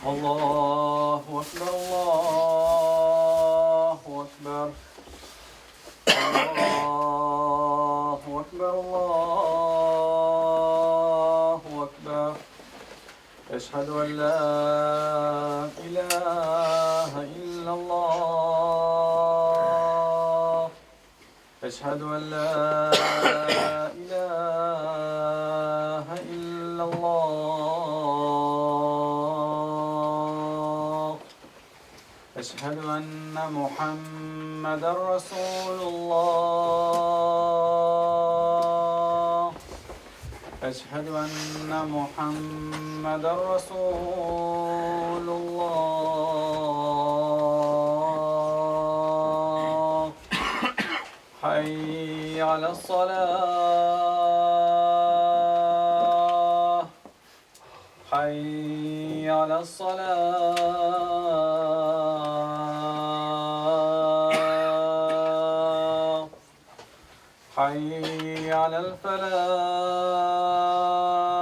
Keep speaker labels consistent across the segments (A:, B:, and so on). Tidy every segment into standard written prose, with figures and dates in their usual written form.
A: الله أكبر الله أكبر الله أكبر الله أكبر أشهد أن لا إله إلا الله أشهد أن لا إله إلا الله أشهد أن محمدا رسول الله أشهد أن محمدا رسول الله حي على الصلاة حي على الصلاة حي على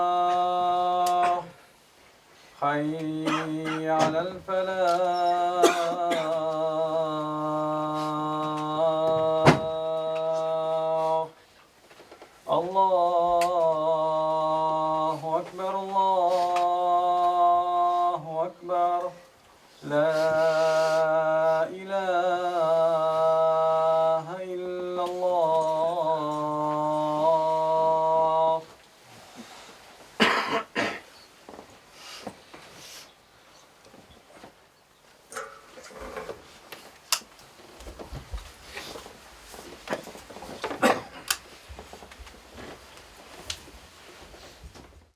A: الفلاح حي على الفلاح الله أكبر الله أكبر لا